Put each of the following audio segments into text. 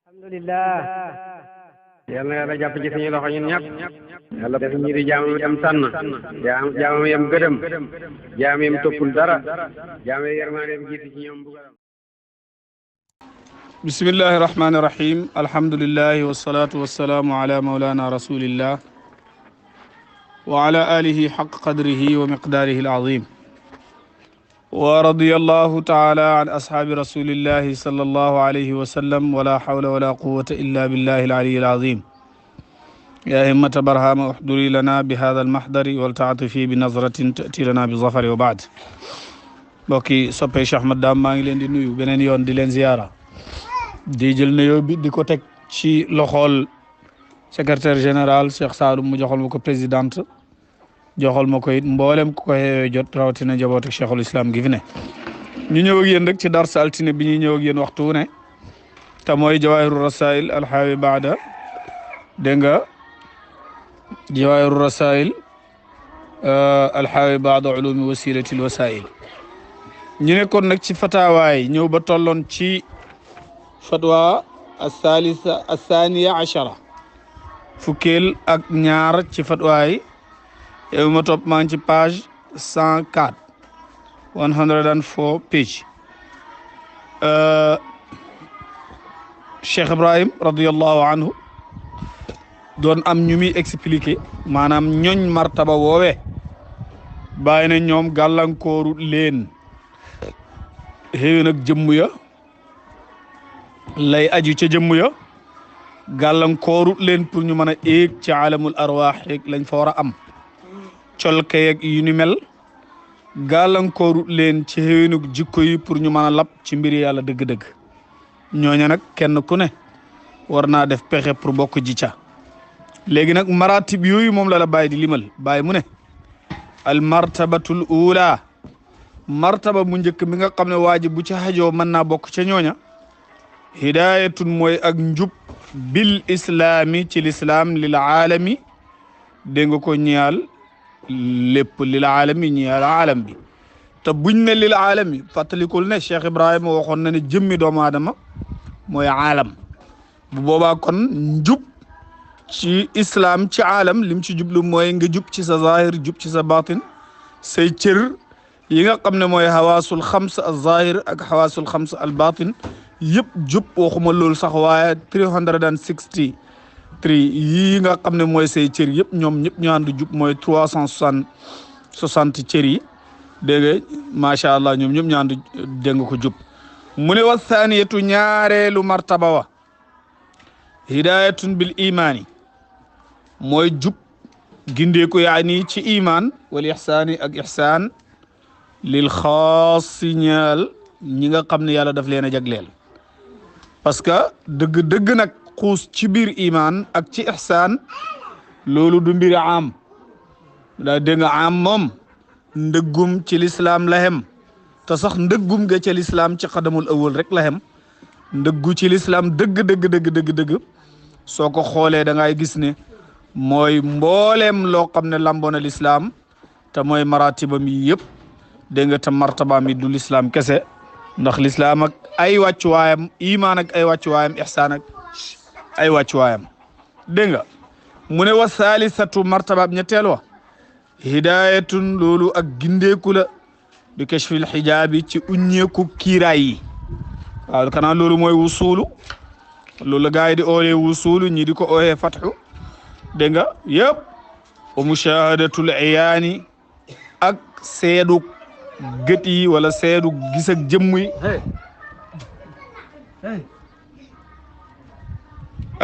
alhamdulillah yal na yàlla jàpp ci suñu loxo ñun ñëpp yàlla def ñi di jaamam yam tànn jaamam yam gëdëm jaam yam toppul dara jaam yam yërmaandeem jiitu ci ñoom bugaram bismillahi rahmani rahim alhamdulillahi wassalatu wassalamu ala maulana rasulillah wa ala alihi haqq qadrihi wa miqdarihi alazim wa radiyallahu ta'ala an ashabi rasulillahi sallallahu alayhi wa sallam wa la hawla wa la quwwata illa billahi al-aliyyil azim ya himmata barhama uhduri lana bi hadha al-mahdari wal ta'atufi bi nazratin ta'ti lana bi zafari wa ba'd mbokki soppe Cheikh Ahmad Dame maa ngi leen di nuyu beneen yoon di leen ziyaara di jël nuyoo bi di ko teg ci loxol secrétaire général Cheikh Sadou mu joxal ma ko présidente joxal ma ko it mboolem ku ko xeewee jot rawatina njabootu cheikhul islam gi fi ne ñu ñëw ak yéen rek ci dars altine bi ñuy ñëw ak yéen waxtu ne te mooy jawaahiru rasail alxaawi baada dégg nga jawaahiru rasail alxaawi baada ulumi wasilatil wasail ñu nekkoon nag ci fataawaay ñëw ba tolloon ci fatwa athalitha athaniya achara fukkeel ak ñaar ci fatwaay yow ma topp maa ngi ci page 104 104 page Cheikh Ibrahim radiyallahu anhu doon am ñu muy expliqué maanaam ñoñ martaba woowe bàyyi na ñoom gàllankooru leen xëy nag jëmm ya lay aju ca jëmm ya gàllankooru leen pour ñu mën a éeg ci alamul arwaax yeeg lañ fa war a am colke yeeg yu ni mel gàllankooru leen ci xéwénug jikko yi pour ñu mën a lab ci mbiri yàlla dëgg-dëgg ñooña nag kenn ku ne war naa def pexe pour bokk ji ca léegi nag maratib yooyu moom la bàyyi di limal bàyyi mu ne al martabatul ula martaba mu njëkk mi nga xam ne waa ji bu ca xajoo mën naa bokk ca ñooña hidayatun mooy ak njub bil islaami ci lislaam lil aalami dégg nga ko ñiyal lépp lil aalami ñiyal aalam bi te buñ ne lil aalami fàttalikul ne Cheikh Ibrahima waxoon na ne jëmmi doomu aadama mooy aalam bu boobaa kon njub ci islam ci aalam lim ci jublu mooy nga jub ci sa zahir jub ci sa batin say cër yi nga xam ne mooy xawaasul xams al zahir ak xawaasul xams al batin yëpp jub waxuma loolu sax waaye 363 yii nga xam ne mooy say cër yëpp ñoom ñëpp ñu ànd jub mooy 360 cër yi dégg nga macha allah ñoom ñëpp ñu ànd dégg nga ko jub mu ne wa thaniyatu ñaareelu martaba wa hidayatun bil imaani mooy jub gindeeku yaani ci iman wal ihsaani ak ihsaan lil xaasi ñeel ñi nga xam ne yàlla daf leen a jagleel parce que dëgg nag xuus ci biir iman ak ci ihsaan loolu du mbiri am daa dégg nga am moom ndëggum ci lislaam la xem te sax ndëggum nga ci lislaam ci xadamul awal rek la xem ndëggu ci lislaam dëgg soo ko xoolee da ngay gis ne mooy mbooleem loo xam ne lamboona lislaam te mooy maratibam yi yëpp dégg nga te martabaam yi du lislaam kese ndax lislaam ak ay wàccuwaayam iman ak ay wàccuwaayam ihsaan ak ay wàccuwaayam dégg nga mu ne wa thalithatu martabaab ñetteel wa hidayatun loolu ak gindeeku la bi kashfil xijaabi ci uññeeku kiiraay yi waaw kanaa loolu mooy wusulu loolu la gaa yi di ooyee wusulu ñi di ko ooyee fatxu dégg nga yëpp wa mushahadatul iyaani ak seedu gët yi wala seedu gis ak jëmm yi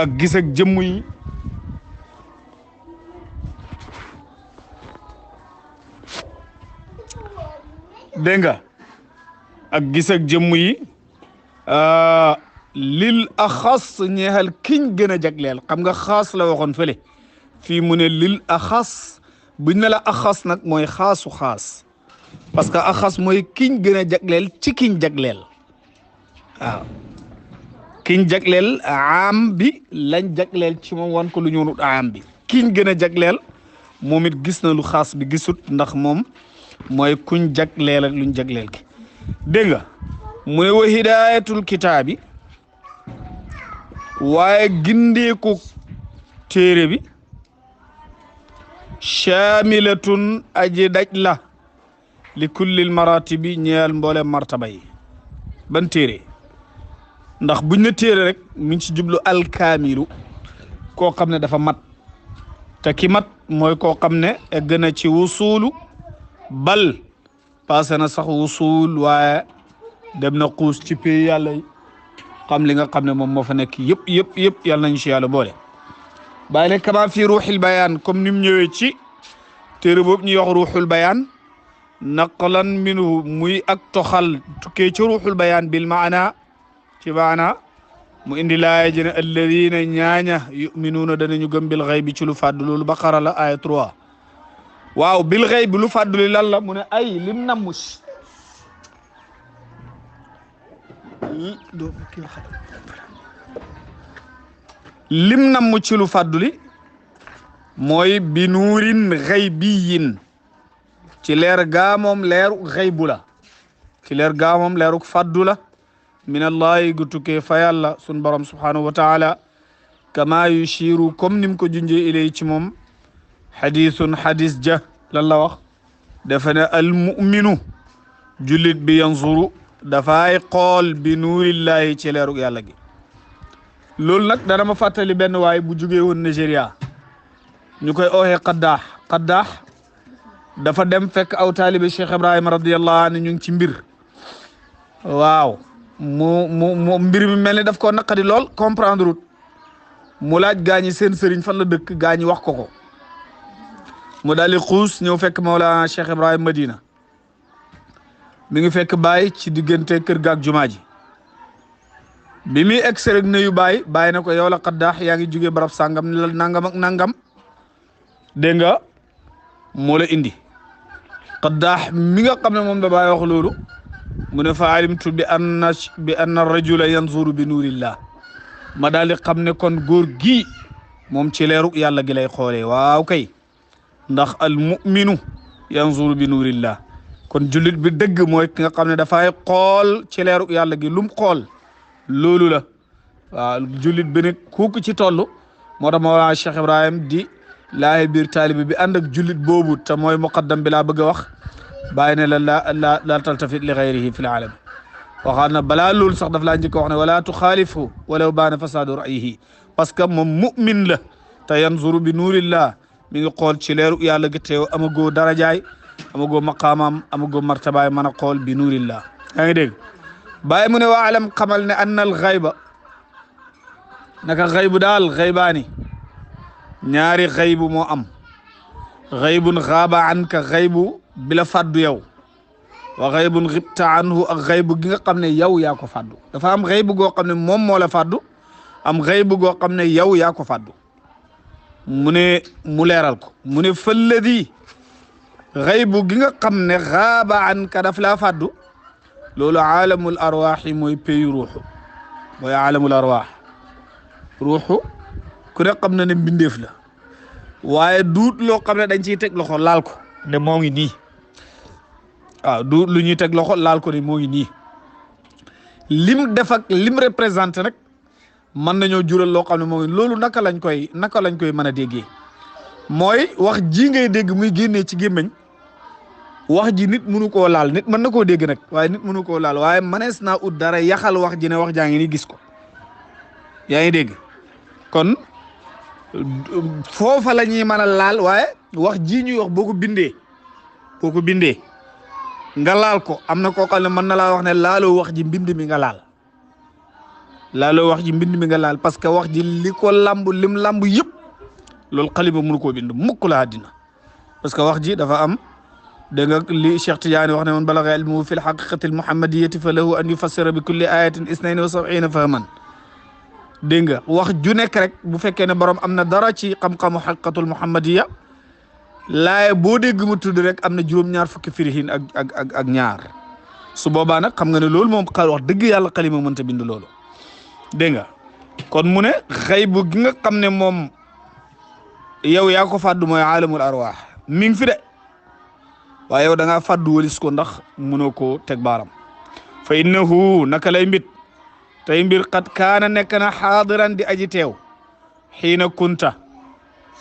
ak gis ak jëmm yi dégg nga ak gis ak jëmm yi lil axas ñeexal kiñ gën a jagleel xam nga xaas la waxoon fële fii mu ne lil axas buñ ne la axas nag mooy xaasu xaas parce que axas mooy kiñ gën a jagleel ci kiñ jagleel waaw kiñ jagleel am bi lañ jagleel ci moom wan ko lu ñuunut am bi kiñ gën a jagleel moom it gis na lu xaas bi gisut ndax moom mooy kuñ jagleel ak luñ jagleel ki dégg nga mu ne wa hidayatul kitaabi waaye gindeeku téere bi shaamilatun aji daj la li kullil maratibi ñeel mboolem martaba yi ban téere ndax buñ ne téere rek mi ngi ci jublu alkaamilu koo xam ne dafa mat te ki mat mooy koo xam ne egg na ci wusuulu bal passé na sax wusuul waaye dem na xuus ci pay yàlla yi xam li nga xam ne moom moo fa nekk yëpp yàlla nañu ci yàlla boole bàyyi ne kama fi ruuxil bayaan comme ni mu ñëwee ci téere boobu ñuy wax ruuxul bayaan naqlan minhu muy ak toxal tukkee ci ruuxul bayaan bil maana ci maana mu indi laaya jëne alladina ñaaña yuminuuna danañu gëm bil xëy bi ci lu fàddu loolu Baqara la aya 3 waaw bil xëy bi lu fàddu li lan la mu ne ay lim nammus lim namm ci lu fàddu li mooy bi nuurin xaybiyin ci leer gaa moom leeru xaybu la ci leer gaa moom leeru fàddu la min allahi gu tukkee fa yàlla sun borom subhanahu wa taala kama yushiru comme nim ko junjee ilay ci moom xadisun xadis ja lan la wax dafa ne al muminu jullit bi yanzuru dafay xool bi nuurillahi ci leeru yàlla gi loolu nag dana ma fàttali benn waay bu jugee woon Nigeria ñu koy ooxee Qaddaax dafa dem fekk aw taalibe Cheikh Ibrahima radiyallahu anhu ñu ngi ci mbir waaw mu mbir mi mel ni daf koo naqadi lool comprendre wut mu laaj gaañi seen sëriñ fan la dëkk gaañi wax ko mu daal di xuus ñëw fekk Mawlana Cheikh Ibrahima Madina mi ngi fekk Baye ci diggante kër gaak jumaa ji bi muy egg rek nuyu Baye na ko yow la Qaddaax yaa ngi jógee barab sàngam ni la nangam ak nangam dégg nga moo la indi Qaddaax mi nga xam ne moom da Baye wax loolu mu ne fa alimtu bi anna rajula yanzuru bi nuurillah ma daal di xam ne kon góor gi moom ci leeru yàlla gi lay xoolee waaw kay ndax al muminu yanzuru bi nuurillah kon jullit bi dëgg mooy ki nga xam ne dafay xool ci leeru yàlla gi lum xool loolu la waaw jullit bi nag kooku ci toll moo tax Mawlana Cheikh Ibrahim di laaye biir taalibi bi ànd ak jullit boobu te mooy muqaddam bi laa bëgg a wax bàyyi ne la taltafit li xayrihi fi l aalam waxaat na balaa loolu sax daf laa njëkk wax ne wala tuxaalifhu walaw baana fasadu ra'yihi parce que moom mu'min la te yanzuru bi nuurillah mi ngi xool ci leeru yàlla gi teew amagoo darajaay amagoo maqaamaam amagoo martabaay mën a xool bi nuurillah yaa ngi dégg bàyyi mu ne waa alam xamal ne anna al xayba naka xaybu daal xaybaani ñaari xaybu moo am xaybun xaaba anka xaybu bi la fàddu yow wa xaybun xibta anhu ak xaybu gi nga xam ne yow yaa ko fàddu dafa am xaybu goo xam ne moom moo la fàddu am xaybu goo xam ne yow yaa ko fàddu mu ne mu leeral ko mu ne falladi xaybu gi nga xam ne xaaba anka daf laa fàddu loolu aalamul arwaax mooy pays ruuxu mooy aalamul arwaax ruuxu ku ne xam na ne mbindeef la waaye duut loo xam ne dañ ciy teg loxo laal ko ne moo ngi nii waaw duut lu ñuy teg loxo laal ko ne moo ngi nii lim def ak lim représenté nag mën nañoo jural loo xam ne moo ngi loolu naka lañ koy mën a déggee mooy wax ji ngay dégg muy génnee ci gémmiñ wax ji nit mënu koo laal nit mën na koo dégg nag waaye nit mënu koo laal waaye mënees naa ut dara yaxal wax ji ne wax jaa ngi ni gis ko yaa ngi dégg kon foofa la ñuy mën a laal waaye wax ji ñuy wax boo ko bindee nga laal ko am na koo xam ne mën na laa wax ne laaloo wax ji mbind mi nga laal parce que wax ji li ko lim lamb yëpp loolu xalima mënu koo bind mukk la àddina parce que wax ji dafa am dégg nga li Cheikh Tidiane wax ne man balaga ilmuhu fi lxaqiqati almuhammadiyati fa lahu an yufassira bi kulli ayatin 72 fahman dégg nga wax ju nekk rek bu fekkee ne borom am na dara ci xam-xamu xaqiqatul muhammadiya laaye boo dégg mu tudd rek am na juróom-ñaar fukki firihin ak ñaar su boobaa nag xam nga ne loolu moom wax dëgg yàlla xalima mënta bind loolu dégg nga kon mu ne xaybu gi nga xam ne moom yow yaa ko fàddu mooy aalamul arwaax mi ngi fi de waaye yow da ngaa fàddu walis ko ndax mënoo koo teg baaram fa innahu naka lay mbit tey mbir qad kaana nekk na xaadiran di aji teew xiina kunta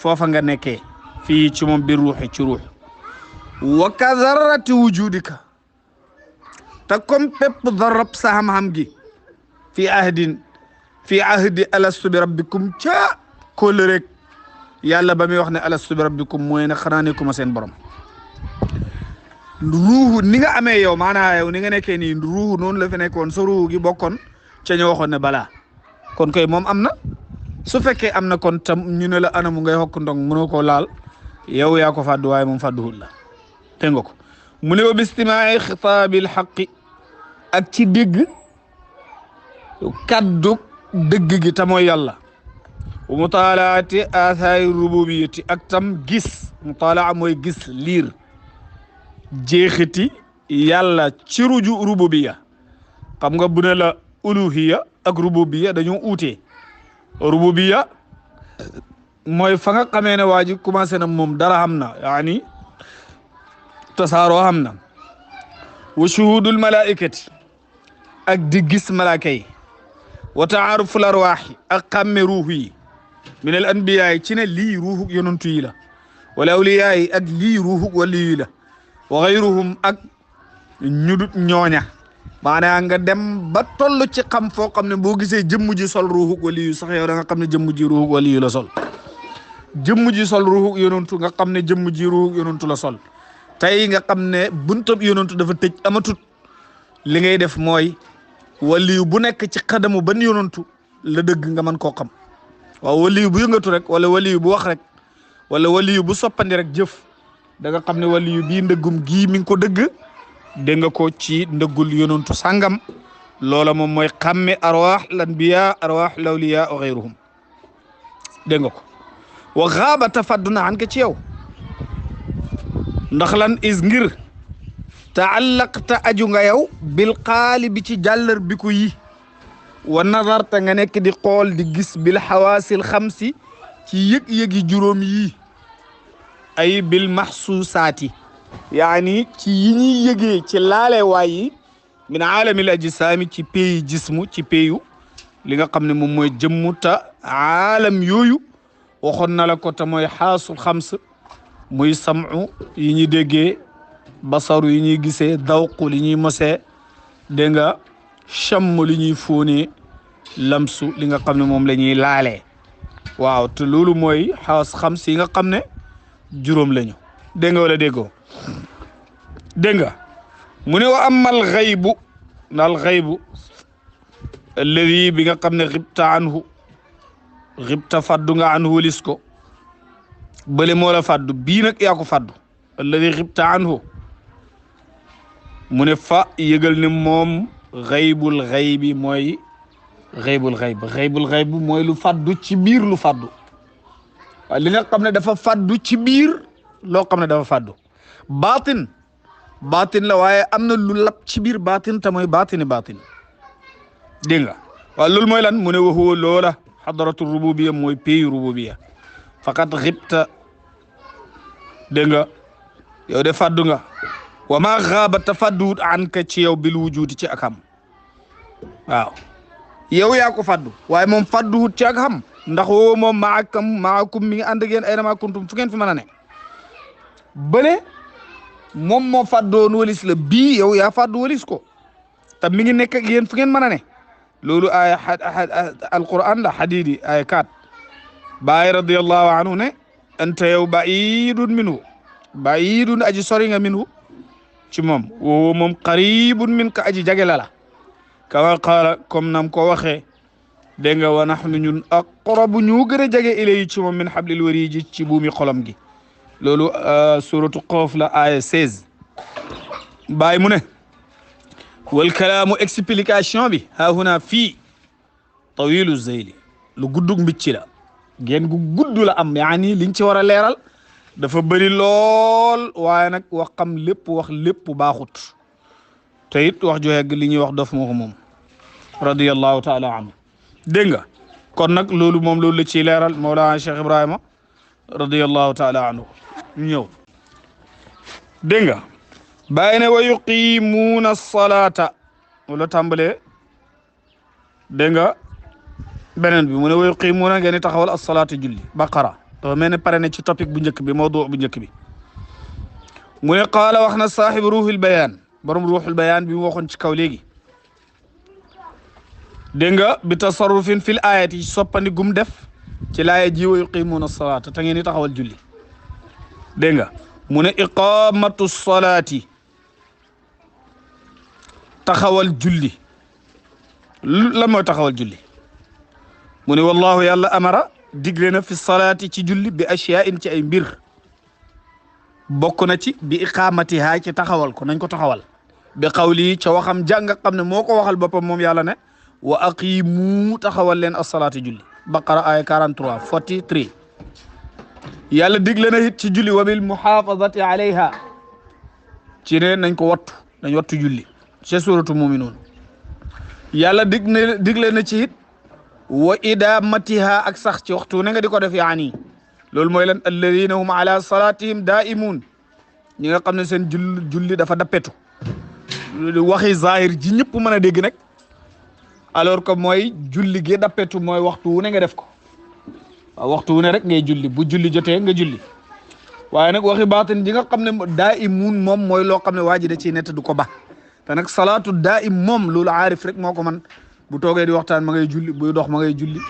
foofa nga nekkee fii ci moom bi ruuxi ci ruux wa ka zarrati wujudika te comme pépp darab sa xam-xam gi fi ahdi alastu bi rabbikum ca kóolu rek yàlla ba muy wax ne alastu bi rabbikum mooy ne xanaa nekkuma seen borom ruuxu ni nga amee yow maanaa yow ni nga nekkee nii ruuxu noonu la fi nekkoon sa ruuxu gi bokkoon ca ñu waxoon ne balaa kon koy moom am na su fekkee am na kon tam ñu ne la anamu ngay xokk ndong mënoo koo laal yow yaa ko fàddu waaye moom fàdduwul la te nga ko mu ne wa bistimaai xitaabil xaqi ak ci dégg kaddu dëgg gi ta mooy yàlla wa mutaalaati aathaari rububiyati ak tam gis mutaalaa mooy gis liir jeexiti yàlla ci rububiya xam nga bu ne la uluhiya ak rububiya dañoo uutee rububiya mooy fa nga xamee ne waa ji commencé na moom dara xam na yaani tasaaroo xam na wa shuhudul malaikati ak di gis malaaka yi wa taaruful arwaaxi ak xàmme ruux yi min al anbiyaa ci ne lii ruuxu yonantu yi la wala awliyaa yi ak lii ruuxu wali yi la wa xayruhum ak ñudut ñooña maanaam nga dem ba toll ci xam foo xam ne boo gisee jëmm ji sol ruuxu wali yu sax yow da nga xam ne jëmm ji ruuxu wali yu la sol jëmm ji sol ruuxu yonantu nga xam ne jëmm ji ruuxu yonantu la sol tey nga xam ne buntab yonantu dafa tëj amatut li ngay def mooy waliyu bu nekk ci xadamu ban yonantu la dëgg nga mën koo xam waaw waliyu bu yëngatu rek wala waliyu bu wax rek wala waliyu bu soppandi rek jëf da nga xam ne waliyu bii ndëggum gii mi ngi ko dëgg dégg nga ko ci ndëggul yonantu sàngam loola moom mooy xàmme arwaax lanbiya arwaax lawliya wa xayruhum dégg nga ko wa xaaba tafadduna an ka ci yow ndax lan is ngir taallaqta aju nga yow bil qaali bi ci jàllar bi ku yi wa nazarta nga nekk di xool di gis bil xawaasil xamsi ci yëg-yëgi juróom yi ay bil maxsuusaati yaani ci yi ñuy yëgee ci laale waay yi min aalamil ajsaami ci pays jismu ci payu li nga xam ne moom mooy jëmmu ta aalam yooyu waxoon na la ko te mooy xaasul xams muy samu yi ñuy déggee basaru yi ñuy gisee dawqu li ñuy mosee dégg nga chamm li ñuy fóonee lamsu li nga xam ne moom la ñuy laalee waaw te loolu mooy xaas xams yi nga xam ne juróom lañu dégg nga wala déggoo dégg nga mu ne wa amal xaybu ndaal xaybu alladi bi nga xam ne xibta anhu xibta faddu nga anhu walis ko bële moo la faddu bii nag yaa ko faddu alladi xibta anhu mu ne fa yëgal ne moom xaybul xaybi mooy xaybul xayb mooy lu faddu ci biir lu faddu waaye li nga xam ne dafa faddu ci biir loo xam ne dafa faddu baatin la waaye am na lu lap ci biir baatin te mooy baatin dégg nga waaw loolu mooy lan mu ne waxuwa loola xadaratu rububiya mooy pays rububiya faqat xibta dégg nga yow de faddu nga wa ma xaaba ta fadduwut an ka ci yow bil wujudi ci ak xam waaw yow yaa ko faddu waaye moom fadduwut ci ak xam ndax woo moom maakum mi ngi ànd ak yéen ay nama kuntum fu ngeen fi mën a ne bële moom moo fàddoon walis la bii yow yaa fàddu walis ko te mi ngi nekk ak yéen fu ngeen mën a ne loolu ay alquran la xadidi ay 4 baay radiyallahu anhu ne anta yow baidun aji sori nga minhu ci moom woo moom qaribun min ka aji jage la kama qaala comme nam ko waxee dégg nga wa nahnu ñun aqrabu ñu gën a jege ilayhi ci moom min hablil wariji ci buumi xolam gi loolu suratu Qaf la aya 16 baay mu ne wal kalaamu explication bi haahuna fii tawilu zeyli lu guddug mbicci la geen gu gudd la am yaani liñ ci war a leeral dafa bëri lool waaye nag wax xam lépp wax lépp baaxut te it wax jo yegg li ñuy wax dof moo ko moom radiyallahu taala anhu dégg nga kon nag loolu moom loolu la ciy leeral Mawlana Cheikh Ibrahima radiyallahu taala anhu ñu ñëw dégg nga bàyyi ne wa yuqimuuna salaata wala tàmbalee dégg nga beneen bi mu ne wa yuqimuuna ngeen di taxawal as-salaata julli baqara dafa mel ne pare na ci topic bu njëkk bi mawdu bu njëkk bi mu ne qaala wax na saaxibu ruuxul bayaan borom ruuxul bayaan bi mu waxoon ci kaw léegi dégg nga bi tasarrufin fil ayati soppandi gum def ci laaya ji wa yuqimuuna as-salaata te ngeen di taxawal julli dégg nga mu ne iqamatu salaati taxawal julli lan mooy taxawal julli mu ne wallahu yàlla amara digle na fi salaati ci julli bi ashyaa'in ci ay mbir bokk na ci bi iqamatiha ci taxawal ko nañ ko taxawal bi qawli ca waxam jàng nga xam ne moo ko waxal boppam moom yàlla ne wa aqimu taxawal leen as-salaati julli baqara aya 43 yàlla digle na it ci julli wa bil muhafazati alayha ci ne nañ ko wattu nañ wattu julli ci suratu muminuun yàlla digle na ci it wa idamatiha ak sax ci waxtu ne nga di ko def yaani loolu mooy lan alladina hum ala salatihim daimun ñi nga xam ne seen julli dafa dappetu waxi zahir ji ñëpp mën a dégg nag alors que mooy julli gi dappetu mooy waxtu wu ne nga def ko waaw waxtu wu ne rek ngay julli bu julli jotee nga julli waaye nag waxi baatin ji nga xam ne daimun moom mooy loo xam ne waa ji da ciy nett du ko ba te nag salaatu daim moom loolu aarif rek moo ko man bu toogee di waxtaan ma ngay julli buy dox ma ngay julli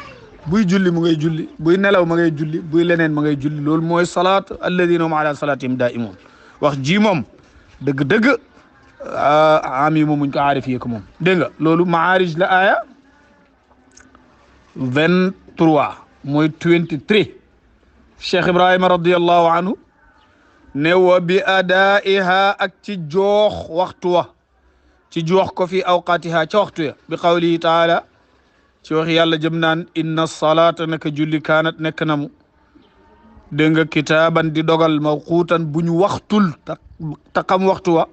buy julli mu ngay julli buy nelaw ma ngay julli buy leneen ma ngay julli loolu mooy salaatu alladina hum ala salatihim daimun wax ji moom dëgg-dëgg am yi moom muñ ko aarif yi ko moom dégg nga loolu maarij la aya 23 mooy 23 Cheikh Ibrahima radiallahu anhu ne wa bi adaiha ak ci joox waxtu wa ci joox ko fi awqatiha ca waxtu ya bi qawlihi taala ci wax yàlla jëm naan inna salata naka julli kaanat nekk na mu dégg nga kitaaban di dogal mawquutan bu ñu waxtul ta xam waxtu wa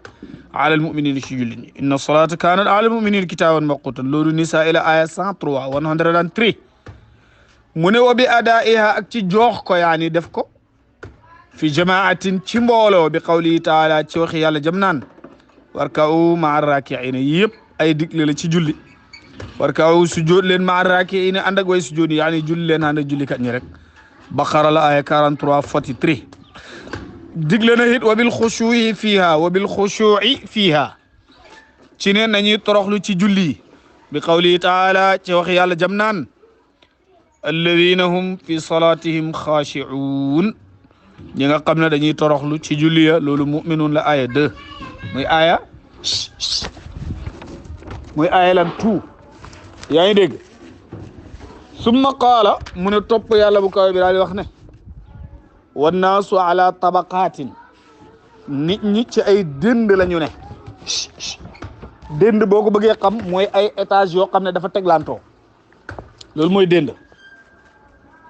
ala al muminina ci julli ñi inna salata kaanat ala al muminina kitaaban mawquutan loolu nisa ila aya 103 103 mu ne wa bi adaiha ak ci joox ko yaani def ko fi jamaatin ci mbooloo bi qawlihi taala ci wax yàlla jëm naan warka'u ma'a raaki'iina yëpp ay digle la ci julli warka'u sujjóot leen ma'a raaki'iina ànd ak way sujjóot yaani julli leen ànd ak julli kat ñi rek baqara la aya 43 43 digle na it wa bil xushuu'i fiiha wa bil xushuu'i fiiha ci ne nañuy toroxlu ci julli bi qawlihi taala ci wax yàlla jëm naan alladina hum fi salatihim xaashi'uun ñi nga xam ne dañuy toroxlu ci julli ya loolu mu'minuun la aya 2 muy aya lan tout yaa ngi dégg summa qaala mu ne topp yàlla bu kaw bi daal di wax ne wannaasu ala tabaqaatin nit ñi ci ay dënd la ñu ne dënd boo ko bëggee xam mooy ay étage yoo xam ne dafa teglantoo loolu mooy dënd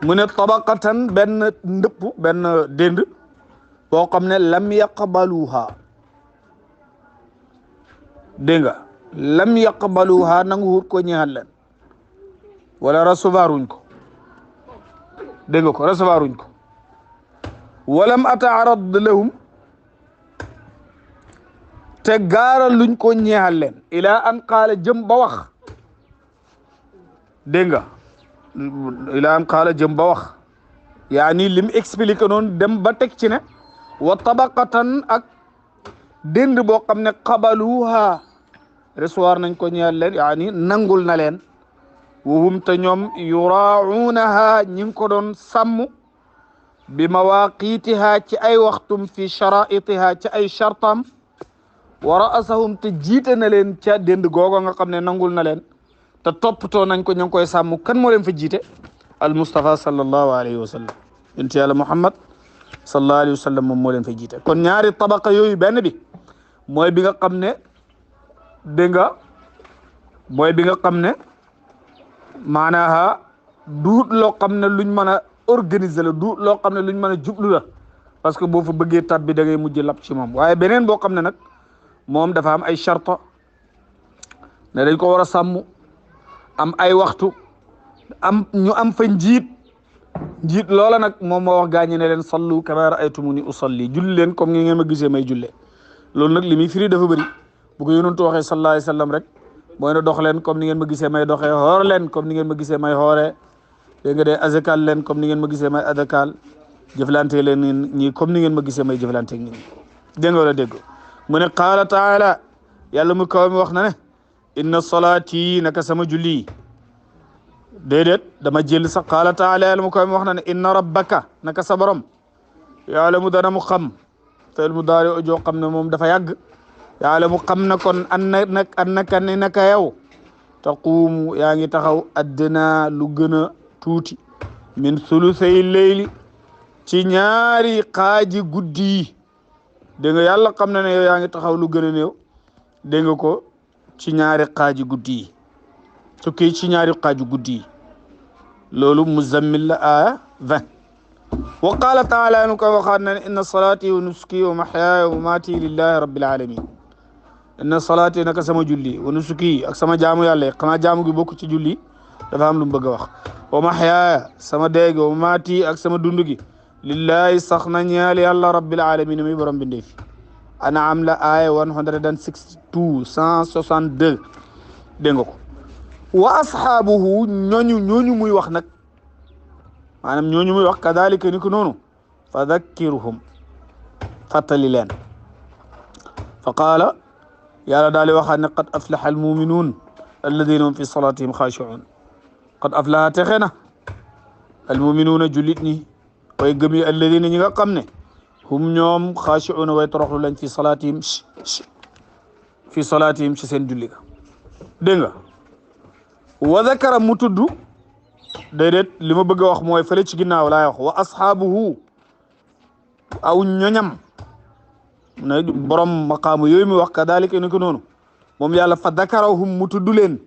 mu ne tabaqatan benn ndëpp benn dënd boo xam ne lam yaqbaluha dégg nga lam yaqbaluha nangu wut ko ñeexal leen wala recevoir wuñ ko dégg nga ko recevoir wuñ ko walam ataarad lahum te gaaral luñ ko ñeexal leen ila an qaala jëm ba wax dégg nga ila an qaala jëm ba wax yaani lim expliqué noonu dem ba teg ci ne wa tabaqatan ak dënd boo xam ne qabaluha recevoir nañ ko ñeexal leen yaani nangul na leen wahum te ñoom yuraacuunaha ñi ngi ko doon sàmm bi mawaqitiha ci ay waxtum fi sharaitiha ci ay chartam wa raasahum te jiite na leen ca dënd googo nga xam ne nangul na leen te toppatoo nañ ko ñu ngi koy sàmm kan moo leen fa jiite al Mustafa sallallahu alayhi wa sallam yonent yàlla Muhammad sallallahu alayhi wa sallam moom moo leen fa jiite kon ñaari tabaqa yooyu benn bi mooy bi nga xam ne dégg nga mooy bi nga xam ne maanaaha duut loo xam ne luñ mën a organiser la duut loo xam ne luñ mën a jublu la parce que boo fa bëggee tab bi da ngay mujj lap ci moom waaye beneen boo xam ne nag moom dafa am ay charta ne dañ ko war a sàmm am ay waxtu am ñu am fa njiit loola nag moom moo wax gaañi ne leen sallu kama ra'aytumuni usalli julli leen comme ni ngeen ma gisee may julle loolu nag li muy firi dafa bëri bu ko yonentu waxee sallallahu alayhi wa sallam rek mooy ne dox leen comme ni ngeen ma gisee may doxee xoor leen comme ni ngeen ma gisee may xooree dégg nga de azakal leen comme ni ngeen ma gisee may azakal jëflante leen ñi comme ni ngeen ma gisee may jëflante ak nit ñi dégg nga wala dégg mu ne qaala taala yàlla mu kaw mi wax na ne inna salaati naka sama julli déedéet dama jël sax qaala taala yàlla mu kaw mi wax na ne inna rabbaka naka sa borom yàlla mu dana mu xam feel mu daari o joo xam ne moom dafa yàgg yàlla mu xam na kon annaka ne naka yow taquumu yaa ngi taxaw addina lu gën a tuuti min sulusay leyli ci ñaari xaaji guddi yi dégg nga yàlla xam na ne yow yaa ngi taxaw lu gën a néew dégg nga ko ci ñaari xaaji guddi yi tukki ci ñaari xaaji guddi yi loolu muzammil la aya 20 wa qala taala nu ko waxaat na ne inna salati wa nusuki wa mahyaaya wa mamaati lillahi rabbil alamin inna salati naka sama julli wa nusuki ak sama jaamu yàlla xanaa jaamu gi bokk ci julli dafa am lu mu bëgg a wax wa mahyaaya sama deeg wa mamaati ak sama dund gi lillahi sax na ñeel yàlla rabbil alamin muy borom bindee fi An'am la aaya 162 162 dégg nga ko wa ashaabuhu ñooñu muy wax nag maanaam ñooñu muy wax kadalika ni ko noonu fa dhakkirhum fàttali leen fa qaala yàlla daal di waxaat ne qad aflaha almuminuun alladina hum fi salatihim xaashi'uun qad aflaha texe na almuminuuna jullit ñi way gëm yi alladina ñi nga xam ne hum ñoom xaashi'uuna way toroxlu lañ fi salatihim ci seen julli ga dégg nga wa zakara mu tudd déedéet li ma bëgg a wax mooy fële ci ginnaaw laay wax wa ashaabuhu aw ñoñam ne borom maqaamu yooyu mi wax kadalika ni ko noonu moom yàlla fa zakarahum mu tudd leen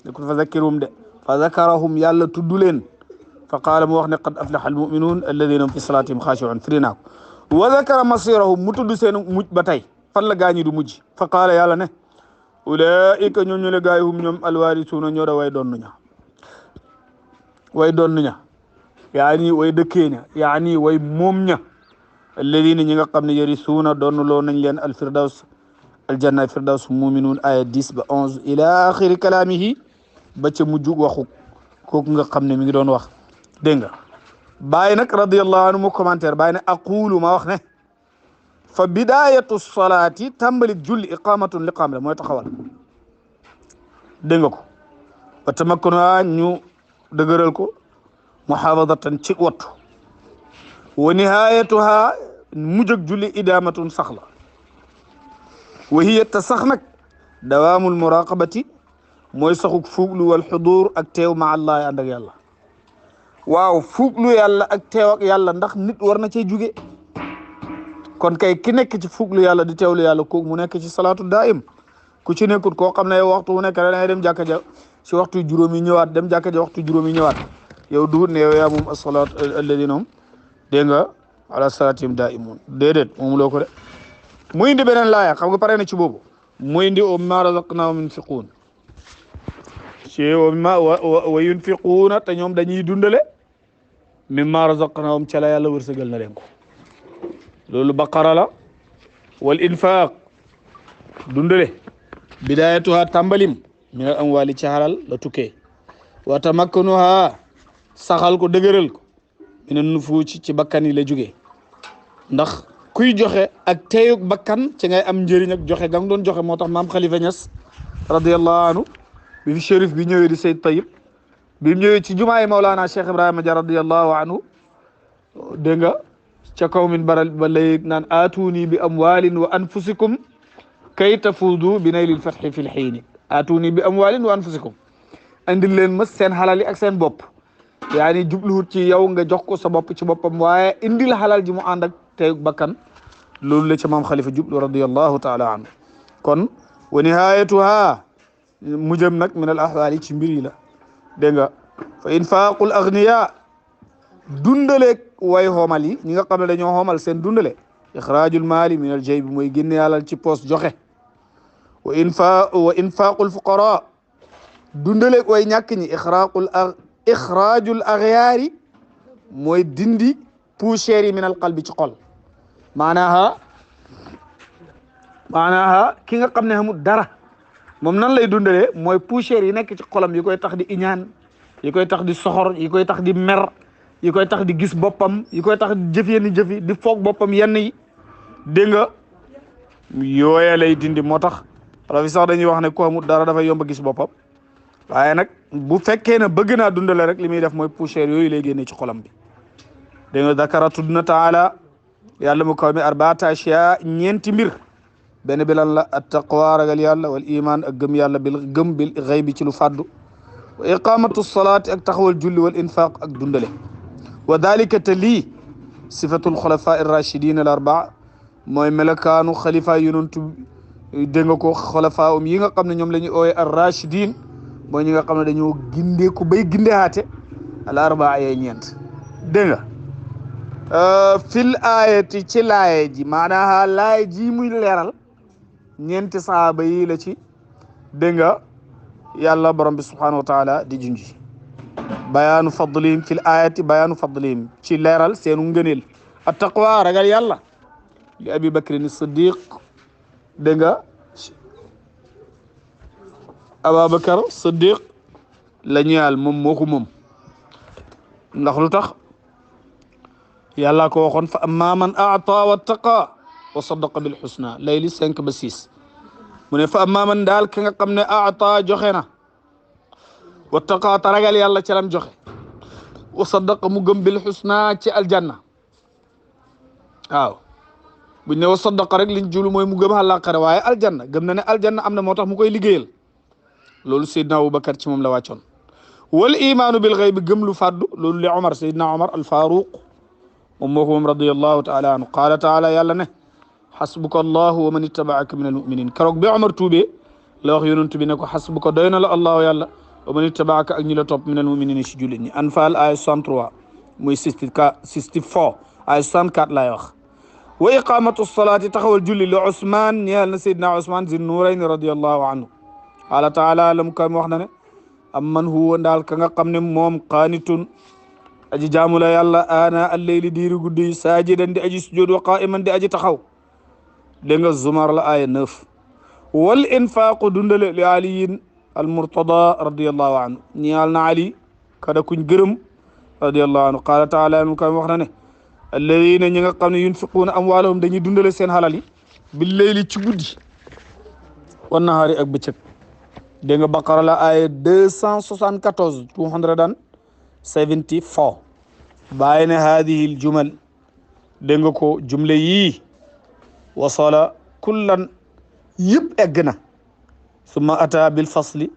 nekul fa zakirhum de fa zakarahum yàlla tudd leen fa qaala mu wax ne qad aflaha almuminuun alladina hum fi salatihim xaashi'uun firi naa ko wa zakara masirahum mu tudd seen mujj ba tey fan la gaañi du mujj fa qaala yàlla ne ulaika ñoom ñu le gaay hum ñoom alwaarisuuna ñoo da way doon ña yaani way dëkkee ña yaani way moom ña alladina ñi nga xam ne yarisuuna doon loo nañ leen alfirdaws aljanna firdaws muminuun aya 10 ba 11 ila axiri kalaamihi ba ca mujj waxu kooku nga xam ne mi ngi doon wax dégg nga bàyyi nag radiyallahu anhu mu commentaire bàyyi ne aqulu ma wax ne fa bidayatu salaati tàmbalik julli iqamatun liqaam la mooy taxawal dégg nga ko ba tamakkuna ñu dëgëral ko muhaafadatan ci wattu wa nihayatuha mujjëg julli idamatun sax la wa hiya ta sax nag dawaamul muraqabati mooy saxuk fuuglu wal xudur ak teew ma allah ànd ak yàlla waaw fuuglu yàlla ak teew ak yàlla ndax nit war na cee jóge kon kay ki nekk ci fuuglu yàlla di teewlu yàlla kooku mu nekk ci salaatu daim ku ci nekkut koo xam ne yow waxtu bu nekk da ngay dem jàkka ja si waxtu juróom yi ñëwaat dem jàkka ja waxtu juróom yi ñëwaat yow duhut ne yow yaa moom asalaat alladina hum dégg nga ala salaatihim daimun déedéet moom loo ko de mu indi beneen laaya xam nga pare na ci boobu mu indi wa mimma razaqnahum yunfiquun ci wa yunfiquuna te ñoom dañuy dundale mimma razaqnahum ca la yàlla wërsëgal na leen ko loolu baqara la wal infaq dundale bidayatuha tàmbalim min al amwali ci halal la tukkee wa tamakkunuha saxal ko dëgëral ko min an nufuuci ci bakkan yi la jógee ndax kuy joxe ak teeyug bakkan ci ngay am njëriñ ak joxe ga nga doon joxe moo tax maam Khalifa Niass radiyallahu anhu bi fi shérif bi ñëwee di Seyd Tayyib bi mu ñëwee ci jumaay Mawlana Cheikh Ibrahima Dia radiyallahu anhu dégg nga ca kaw min baral ba lay naan aatuni bi amwalin wa anfusikum kay tafuudu bi naylil fatxi fi lxiini aatuni bi amwalin wa anfusikum andil leen ma seen xalal yi ak seen bopp yaani jubluwut ci yow nga jox ko sa bopp ci boppam waaye indil xalal ji mu ànd ak tey bakkan loolu la ca maam Khalifa jublu radiyallahu taala anhu kon wa nihayatuha mu jëm nag min al ahwaali ci mbir yi la dégg nga fa infaqul agniya dundaleeg way xoomal yi ñi nga xam ne dañoo xoomal seen dundale ixraajul maali min al jayb mooy génne alal ci poos joxe wa infaqul fuqara dundaleeg way ñàkk ñi ixraajul agyaari mooy dindi poussière yi min al qalbi ci xol maanaaha ki nga xam ne xamul dara moom nan lay dundalee mooy poussière yi nekk ci xolam yi koy tax di iñaan yi koy tax di soxor yi koy tax di mer yi koy tax di gis boppam yi koy tax di jëf yenn jëf yi di foog boppam yenn yi dégg nga yooya lay dindi moo tax wala fi sax dañuy wax ne ko amul dara dafay yomb a gis boppam waaye nag bu fekkee ne bëgg naa dundale rek li muy def mooy poussière yooyu lay génnee ci xolam bi dégg nga dakara tudd na taala yàlla mu kaw mi arbaata ashyaa ñeenti mbir benn bi lan la at taqwa ragal yàlla wal iman ak gëm yàlla bil gëm bil xëy bi ci lu fàddu wa iqamatu salaati ak taxawal julli wal infaq ak dundale wa dalika te lii sifatul xulafa irrachidin al arbaa mooy melakaanu xalifa yonantu dégg nga ko xulafa yi nga xam ne ñoom la ñuy ooye arrachidin mooy ñi nga xam ne dañoo gindeeku bay gindehaate al arbaa yee ñeent dégg nga fil ayati ci laaye ji maanaam laaye ji muy leeral ñeenti sahaaba yi la ci dégg nga yàlla borom bi subhanahu wa taala di junji bayaanu fadlihim fil ayati bayaanu fadlihim ci leeral seenu ngëneel at taqwa ragal yàlla li abi bakrin siddiq dégg nga Ababacar Siddiq la ñaal moom moo ko moom ndax lu tax yàlla ko waxoon fa amma man a'ta wattaqa wa saddaqa bil husna layli 5 ba 6 mu ne fa amma man daal ki nga xam ne a'ta joxe na wattaqa ta ragal yàlla ci lam joxe wa saddaqa mu gëm bil husna ci aljanna waaw buñ ne wa saddaqa rek liñ julu mooy mu gëm àllaaxira waaye aljanna gëm na ne aljanna am na moo tax mu koy liggéeyal loolu Seydina Aboubacar ci moom la wàccoon wal imaanu bil xayb gëm lu fàddu loolu li Omar Seydina Omar al Faruq moom moo ko moom radiyallahu taala anhu qaala taala yàlla ne xasbuka allahu wa man ittabaaka min al muminin keroog bi Omar tuubee la wax yonent bi ne ko xasbuka doy na la allahu yàlla wa man ittabaaka ak ñi la topp min al muminin si jullit ñi Anfal ay 63 muy 64 ay 64 laay wax wa iqamatu salaati taxawal julli li Ousmane ñeel na Seydina Ousmane Zin Nuurayni radiyallahu anhu qaala taala lam kam wax na ne am man huwa ndaal ka nga xam ne moom qaanitun aji jaamu la yàlla ana alleyli diiri guddi saajidan di aji sujud wa qaiman di aji taxaw dégg nga Zumar la aya 9 wal infaqu dundale li aliyin al murtada radiyallahu anhu ñaal na ali kada kuñ gërëm radiyallahu anhu qaala taala lam kam wax na ne alladina ñi nga xam ne yunfiquuna amwaalahum dañuy dundale seen halal yi bil leyli ci guddi wan nahaari ak bëccëg dégg nga Baqara la ay 274 274 bàyyi ne haadihi l jumal dégg nga ko jumle yii wasala kullan yëpp egg na summa ata bil fasli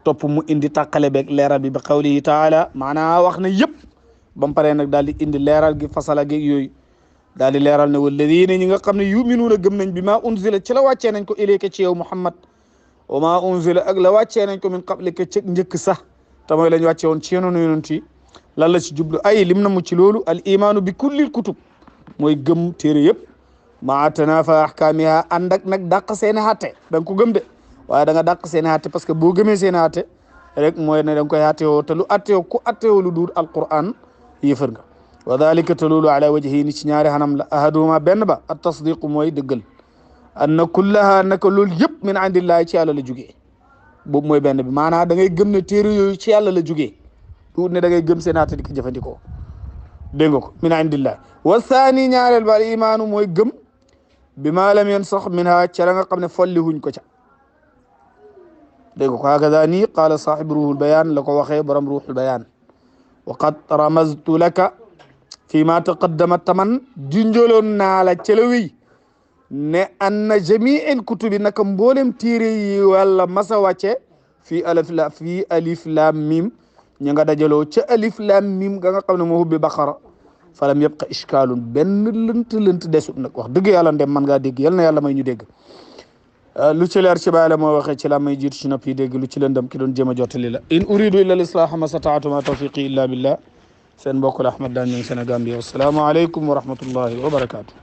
topp mu indi tàqale beeg leeral bi ba qawlihi taala maanaa wax na yëpp ba mu paree nag daal di indi leeral gi fasala geeg yooyu daal di leeral ne walladina ñi nga xam ne yuminuuna gëm nañ bi maa unzila ci la wàccee nañ ko ilayka ci yow Muhammad wa maa unzila ak la wàccee nañ ko min qablika ci njëkk sax te mooy la ñu wàcce woon ci yenoonu yonent yi lan la ci jublu ay lim na mu ci loolu al imaanu bi kullil kutub mooy gëm téere yëpp maa tanafa ahkaamiha ànd ak nag dàq seen àtte da nga ko gëm de waaye da nga dàq seen àtte parce que boo gëmee seen àtte rek mooy ne da nga koy àtte woo te lu àtte woo ku àtte woo lu duur alquran yëfër nga wa dalika te loolu ala wajhi ni ci ñaari xanam la ahaduhuma benn ba at tasdiqu mooy dëggal anna kullaha naka loolu yëpp min indillahi ci yàlla la jugee boobu mooy benn bi maanaam da ngay gëm ne téere yooyu ci yàlla la jugee duut ne da ngay gëm seen àtte di ko jëfandikoo dégg nga ko min indillahi wa saani ñaareel ba al imaanu mooy gëm bi maa lam yansax minha ca la nga xam ne folli huñ ko ca dégg nga ko hakada nii qaala saaxibu ruuxul bayaan la ko waxee borom ruuxul bayaan wa qad ramaztu laka fi ma taqaddama taman junjoloon naa la ca la wéy ne anna jami'il kutubi naka mboolem téere yi walla masa wàcce fii alif lam mim ña nga dajaloo ca alif lam mim ga nga xam ne moo hubbi Baqara falam yabqa ishkaalun benn lënt desut nag wax dëgg yàlla ndem man ngaa dégg yal na yàlla may ñu dégg lu ci leer ci bàyyi la moo waxee ci la may jiitu ci nopp yi dégg lu ci lëndëm ki doon jéem a jottali la in uridu illa al-islaha ma stata'tu ma tawfiqi illa billah seen mbokk la Ahmad Daan ñu ngi Sénégal bi wassalaamu aleykum wa rahmatullahi wa barakatuh